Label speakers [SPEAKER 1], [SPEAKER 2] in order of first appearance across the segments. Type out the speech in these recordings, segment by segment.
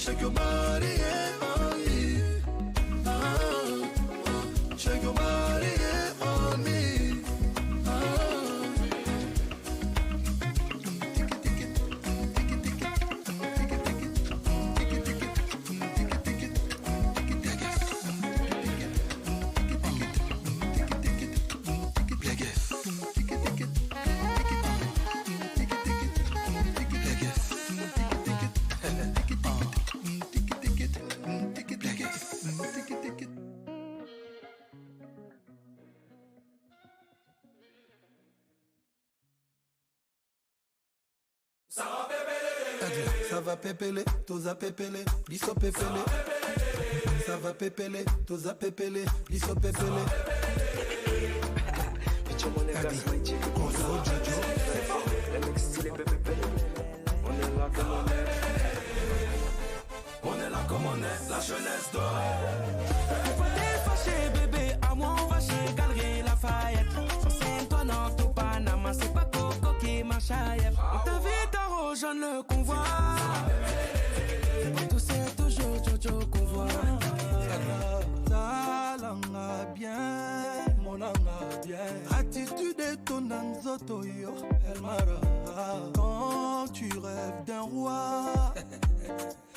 [SPEAKER 1] Shake your body, yeah, on me. Shake your body, yeah, on me. Ça va pépélé, toza pépélé, liso pépélé. Ça va pépélé, toza pépélé, liso pépélé. Adi, Kozo Jojo.
[SPEAKER 2] Le mec stylé pépépé. On est là comme on est. On est là comme on est, la jeunesse dorée.
[SPEAKER 3] Pourquoi t'es fâché bébé, à moi on va chez Galerie Lafayette. Sur scène toi non, tout Panama, c'est pas Coco qui marche à Yep. On t'invite à rejoindre le convoi. Tout c'est toujours Jojo qu'on voit.
[SPEAKER 1] Talanga bien, mon anga bien. Attitude et ton anzoto yo, El Mara. Quand tu rêves d'un roi,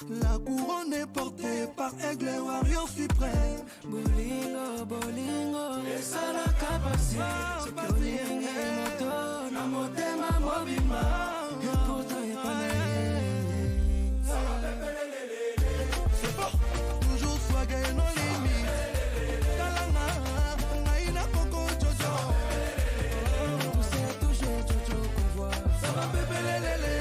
[SPEAKER 1] la couronne est portée par Aigle et Warrior suprême.
[SPEAKER 3] Bolingo, bolingo, et ça la capacité. C'est bolingo, moto, na motema mobima. Et pourtant y'a pas
[SPEAKER 1] c'est fort, toujours swag et non limite. Talanga, naïna coco jojo.
[SPEAKER 3] Tout c'est toujours Jojo qu'on voit.
[SPEAKER 1] Ça va bébé lélé.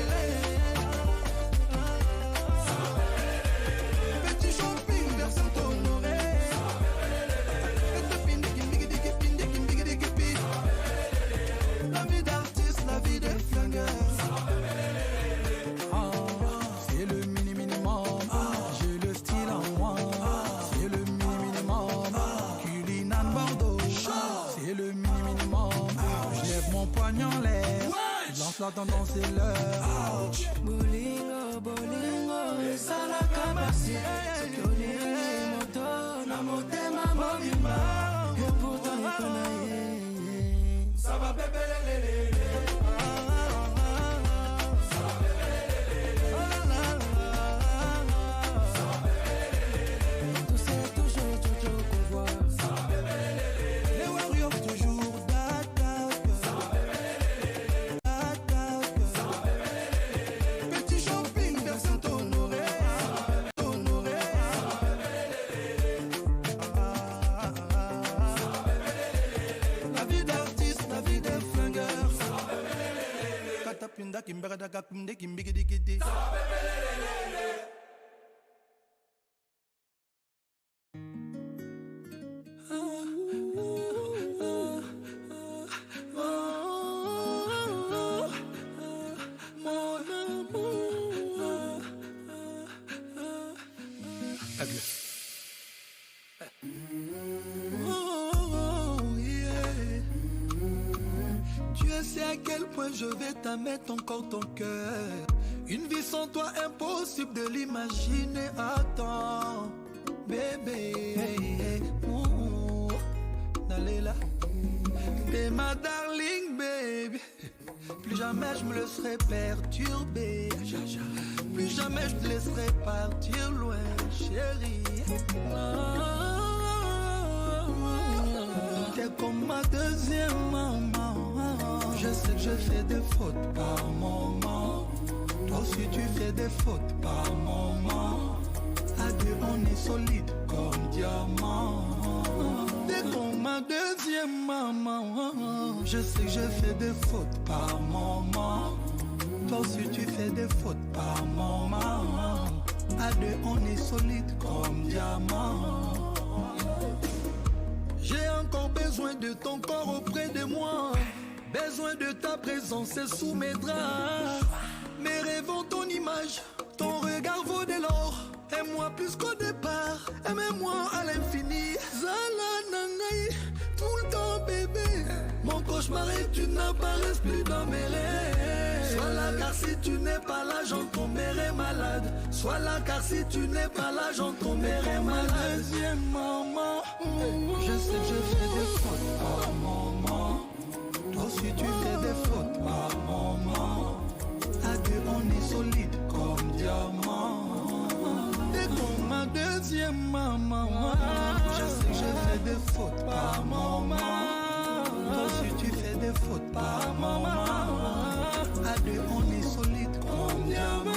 [SPEAKER 1] Petit shopping vers Saint-Honoré. La vie d'artiste, la vie de flingueur. C'est le minimum. J'ai le style en moi. C'est le minimum. Culinan Bordeaux. C'est le minimum. Je lève mon poignet en l'air. Je lance la tendance et l'heure.
[SPEAKER 3] Bolingo, bolingo, et ça la capacité. C'est bolingo, moto, na motema mobima. Et pourtant y'a pas
[SPEAKER 1] Ça va bébé lélé.
[SPEAKER 3] tout c'est toujours Jojo qu'on voit.
[SPEAKER 1] Les Warriors toujours d'attaque. Petit shopping vers Saint-Honoré. La vie d'artiste, la vie de flingueur. Katapinda kimbagada kakumde kimbigidikidi. Dieu sait à quel point je vais t'amettre encore ton cœur. Une vie sans toi, impossible de l'imaginer. Attends, bébé, Nalela, t'es ma darling, baby. Plus jamais je me laisserai perturber. Plus jamais je te laisserai partir loin, chérie. T'es comme ma deuxième maman. Je sais que je fais des fautes par moment. Toi aussi tu fais des fautes par moment. À deux on est solide comme diamant. T'es comme ma deuxième maman. Je sais que je fais des fautes par moment. Toi aussi tu fais des fautes par moment. À deux on est solide comme diamant. J'ai encore besoin de ton corps auprès de moi. Besoin de ta présence et sous mes draps. Mes rêves ont ton image. Ton regard vaut de l'or. Aime-moi plus qu'au départ. Aimez-moi à l'infini. Zala nangai, tout le temps bébé. Mon cauchemar et tu n'apparaisses plus dans mes rêves. Sois là car si tu n'es pas là, j'en tomberai malade. Sois là car si tu n'es pas là, j'en tomberai malade. Deuxième maman, je sais que je fais des fautes par moment. Toi aussi tu fais des fautes par moment. À deux on est solide comme diamant. T'es comme ma deuxième maman. Je sais que je fais des fautes par moment. Toi aussi tu fais des fautes par moment. À deux on est solide comme diamant.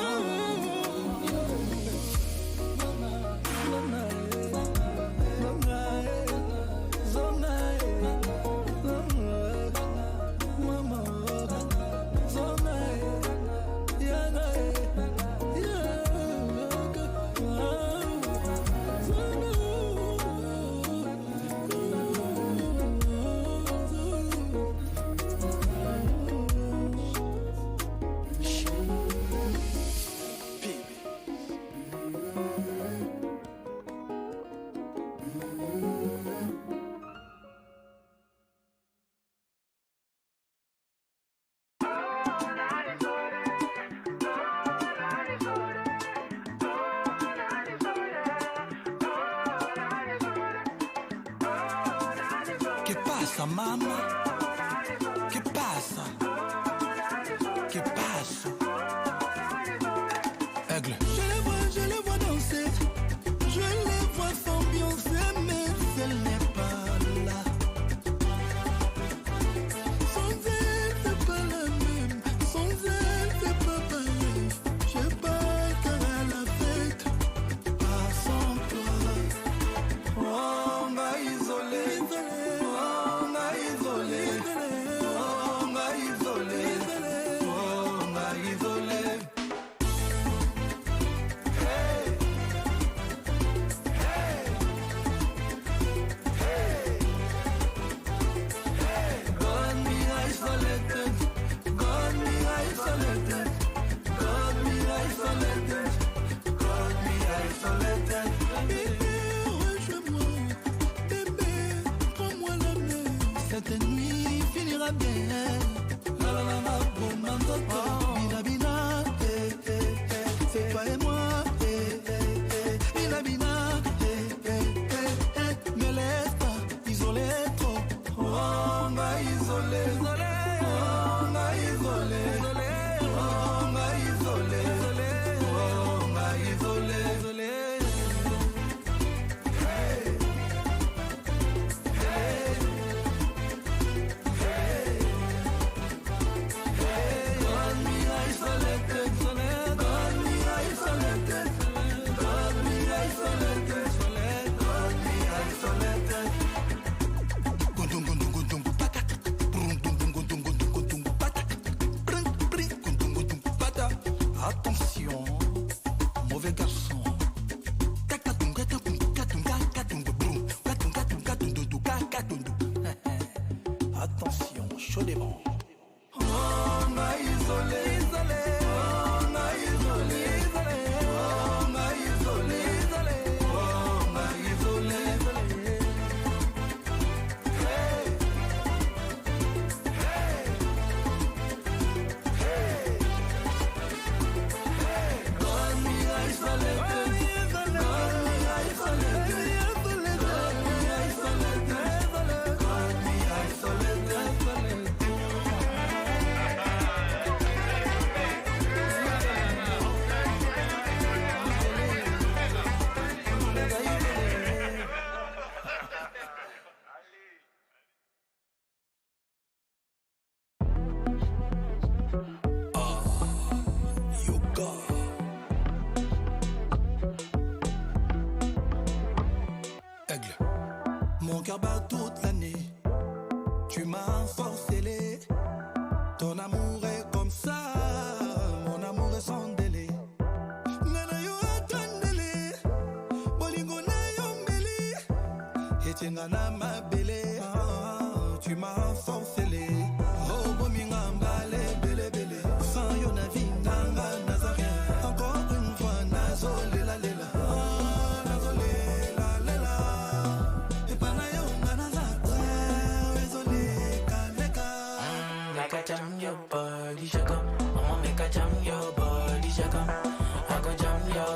[SPEAKER 1] Mamma, che passa? Che passe? Aigle. Je les vois danser, je les vois s'ambiancer, mais elle n'est pas là. Sans elle, c'est pas la même, sans elle, c'est pas pareil. Je sais pas qu'elle a la fête, pas sans toi. Oh, on m'a isolé. Cette nuit finira bien. La la la la, boum, bina bina, c'est toi et moi. Bina bina, ne laisse pas isoler trop. Oh, on m'a isolé, oh, on m'a isolé, oh, on m'a isolé, oh, on m'a isolé. Attention, mauvais garçon. Attention, chaud des vents. On m'a isolé, on m'a isolé, on m'a isolé, on m'a isolé. Hey, hey, hey. God me isolated, God me isolated, God me isolated, God me isolated. Aigle. Mon cœur bat toute l'année. Tu m'as forcé. Ton amour est comme ça. Mon amour est sans délai. Nana yo attendele. Bolingo na yo mbeli. Etengana ma belle. Tu m'as forcé. Oh bominga mbale bele bele. Sans yo na vie nanga nazaré. Encore une fois nazole la lela.
[SPEAKER 3] Make a jam your body, shake 'em. I'ma make a jam your body, shake 'em. I go jam your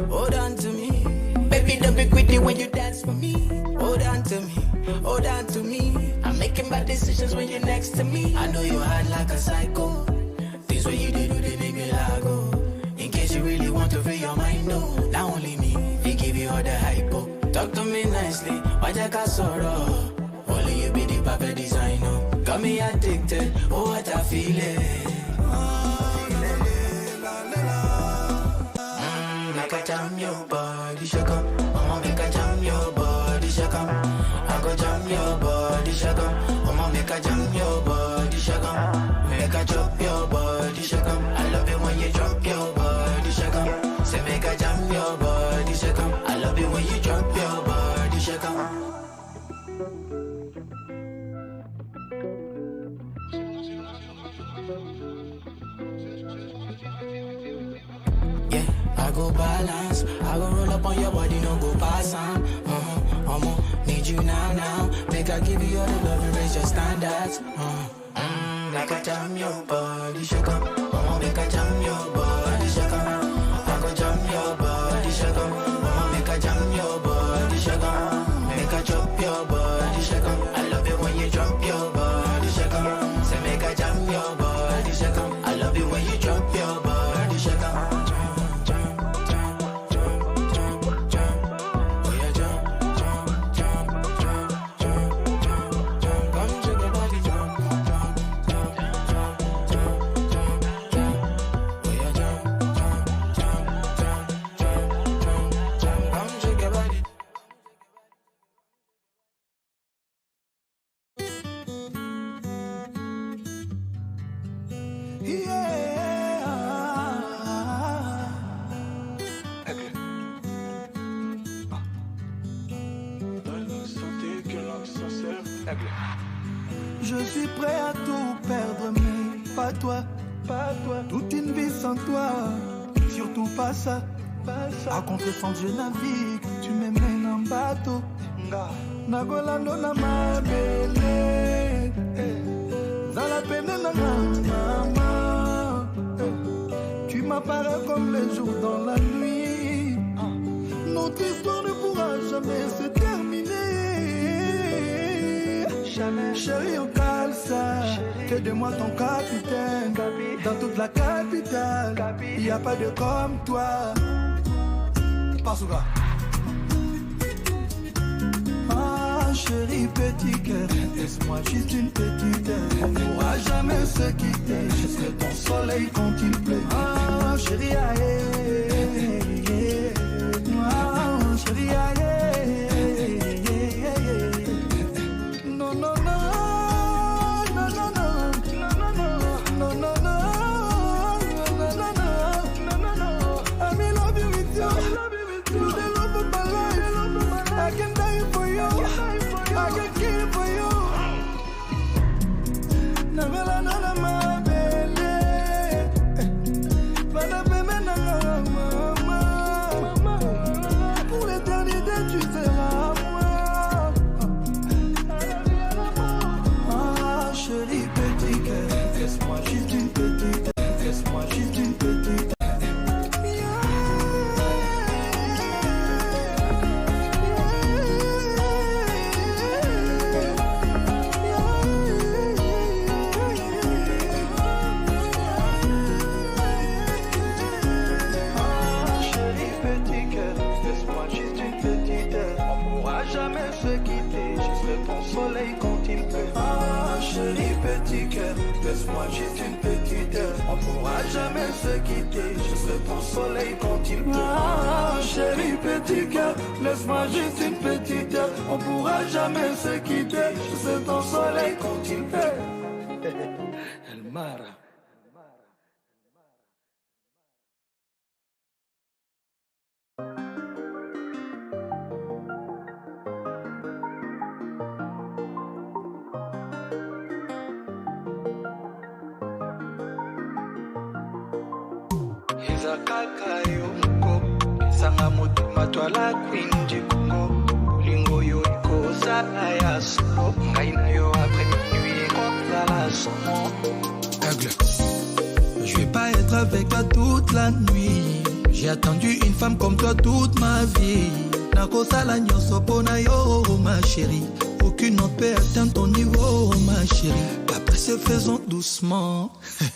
[SPEAKER 3] hold on to me. Baby, don't be greedy when you dance for me. Hold on to me, hold on to me. I'm making bad decisions when you're next to me. I know you're hard like a psycho. Things when you do, they make me lago. In case you really want to free your mind, no. Not only me, they give you all the hypo. Talk to me nicely, why you got sorrow? Only you be the perfect designer. Got me addicted, oh what I feel it. Make I jam your body, shake up. Mama, make I jam your body, shake up. I go jam your body, shake up. Mama, make I jam your body, shake up. Make I drop your body, shake up. I love it when you drop your body, shake up. Say make I jam your body, shake up. I love it when you drop your body, shake up. Yeah, I go balance. I go roll up on your body, no go pass on. I'ma need you now. Make I give you all the love and raise your standards. Like I jam your body, shake up. I'ma make I jam your body, shake up. I go jam your body, shake up. I'ma make I jam your body, shake up. Make I drop your body, shake up. I love it when you drop your body, shake up. Say make I jam your body, shake up. I love it when you drop your body, shake up.
[SPEAKER 1] Je suis prêt à tout perdre, mais pas toi, pas toi. Toute une vie sans toi, surtout pas ça. À contre-sens je navigue, tu me mènes en bateau. Nagolando na mabele, zala pene na mama. Tu m'apparais comme le jour dans la nuit. Notre histoire ne pourra jamais se terminer. Chérie, on cale ça. Fais de moi ton capitaine. Dans toute la capitale, y a pas de comme toi. Pasuga. Ah, chérie, petit cœur, laisse-moi juste une petite heure. On pourra jamais se quitter. Je serai ton soleil quand il pleut. Ah, chérie, aïe. Ah, chérie, aïe. Laisse-moi juste une petite heure. On pourra jamais se quitter. Je serai ton soleil quand il pleut. Ah, chérie, petit cœur, laisse-moi juste une petite heure. On pourra jamais se quitter. Je serai ton soleil quand il pleut. El Mara.
[SPEAKER 4] Kaka yo mko sanga moto matwala kwinji kungo lingo yo ikoza ya solo ngaina yo après minuit contre la somo.
[SPEAKER 1] Je vais pas être avec toi toute la nuit. J'ai attendu une femme comme toi toute ma vie. Nakosala nyonso pona yo, ma chérie. Aucune autre peut atteindre ton niveau, ma chérie. Après se faisons doucement.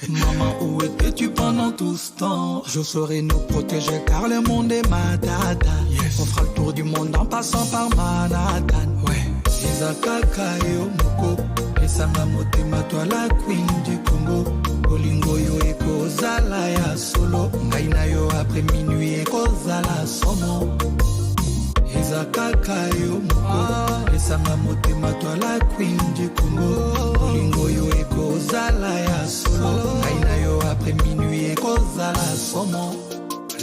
[SPEAKER 1] Maman, où étais-tu pendant tout ce temps? Je saurais nous protéger car le monde est ma tata. Yes. On fera le tour du monde en passant par Manhattan. Ouais. Izakaka yo moko. Esanga motema toi la queen du Congo. Olingo yo ekozala ya solo. Ngai na yo après minuit ekozala somo. Izakaka yo moko. Esanga motema toi la queen du Congo. Olingo yo ekozala ya solo. Ngai na yo après minuit ekozala somo.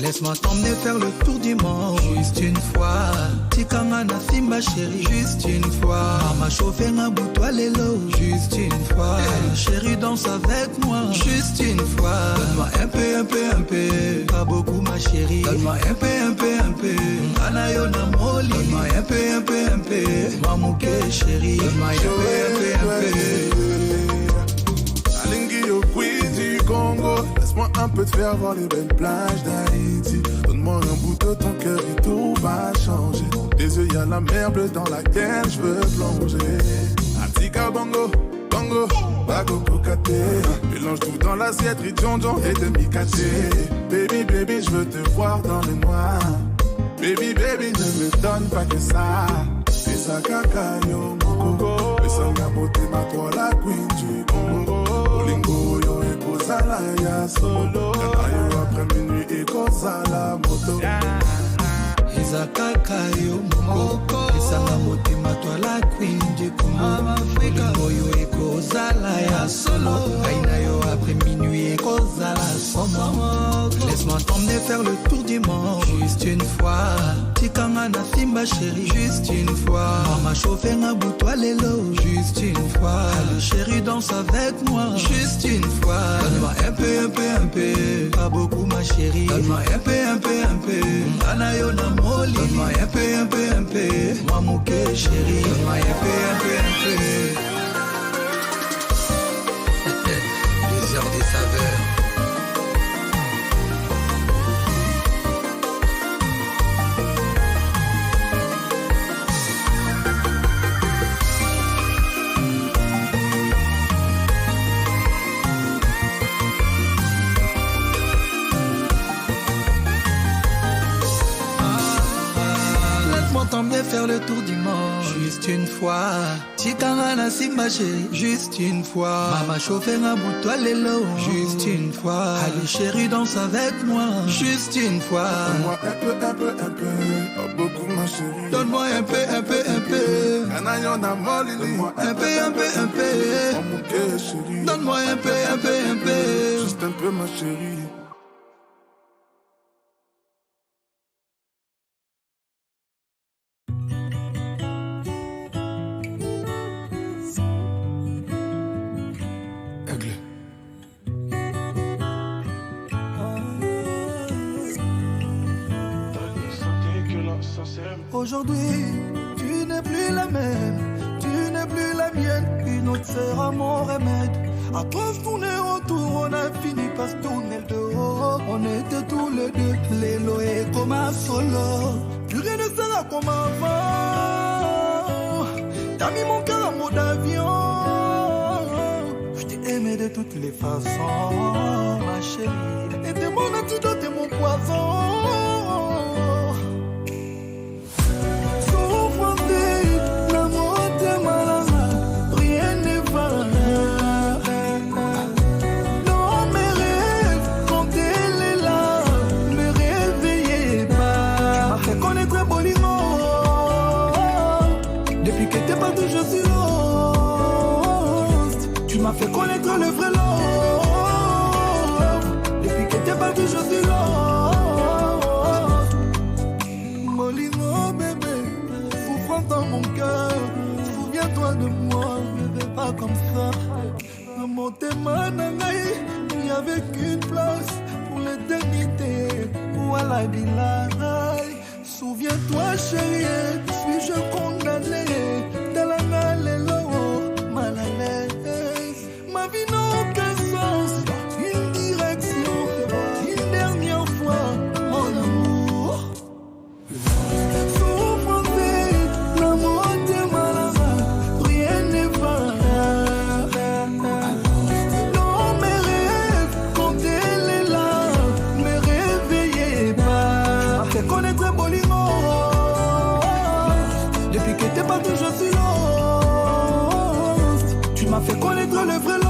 [SPEAKER 1] Laisse-moi t'emmener faire le tour du monde. Juste une fois. Tikanga na simba chérie. Juste une fois. Mama chauffé na boutoir lelo. Juste une fois. Chérie danse avec moi. Juste une fois. Donne-moi un peu. Pas beaucoup ma chérie. Donne-moi un peu. Anayo na moli. Donne-moi un peu. Mamouke chérie. Donne-moi un peu.
[SPEAKER 5] Alingi yo queen du Congo. Laisse-moi un peu te faire voir les belles plages d'Haïti. Donne-moi un bout de ton cœur et tout va changer. Tes yeux, y'a la mer bleue dans laquelle je veux plonger. Atika bongo, bongo, bago kokate. Mélange tout dans l'assiette, ridjonjon et demi-caté. Baby, je veux te voir dans le noir. Baby, ne me donne pas que ça. Et ça kaka yo moko. Et ça m'a beauté ma toi la queen du Congo. Olingo yo ekozala ya solo. Kana yo après minuit ekozala moto.
[SPEAKER 1] Izakaka yo moko. Esanga motema toi la queen du Congo. Olingo yo ekozala ya solo. Ngai na yo après minuit ekozala somo. Laisse-moi t'emmener faire le tour du monde. Juste une fois. Tikanga na simba chérie. Juste une fois. Mama chauffé na boutoir lelo. Juste une fois. Allez chérie danse avec moi. Juste une fois. Donne-moi un peu. Pas beaucoup ma chérie. Donne-moi un peu. Anayo na moli. Donne-moi un peu. Mamouke chérie. Donne-moi un peu. Les heures des saveurs. T'emmener faire le tour du monde. Juste une fois. Tikanga na simba chérie. Juste une fois. Mama chauffé na boutoir lelo. Juste une fois. Allez chérie danse avec moi. Juste une fois.
[SPEAKER 5] Donne-moi un peu. Pas beaucoup ma chérie.
[SPEAKER 1] Donne-moi un peu.
[SPEAKER 5] Anayo na moli. Donne-moi
[SPEAKER 1] un peu.
[SPEAKER 5] Mamouke chérie.
[SPEAKER 1] Donne-moi un peu.
[SPEAKER 5] Juste un peu ma chérie.
[SPEAKER 1] Aujourd'hui, tu n'es plus la même, tu n'es plus la mienne, une autre sera mon remède. À toi je tournais autour, on a fini par se tourner le dehors. On était tous les deux, l'élo est comme un solo. Plus rien ne sera comme avant. T'as mis mon cœur en mode avion. Je t'ai aimé de toutes les façons, ma chérie. Et t'es mon antidote et mon poison. Fais connaître le vrai love. Depuis que t'es parti, je suis lost. Molino bébé, souffrance dans mon cœur. Souviens-toi de moi, ne vais pas comme ça. Dans mon téma nangaï, il n'y avait qu'une place pour l'éternité. Voilà Bilal. Souviens-toi chérie, suis-je condamné? Dans la galère, mal à l'aise. Ma vie n'a aucun sens, une direction, une dernière fois, mon pas que je suis lost. Tu m'as fait connaître le vrai love.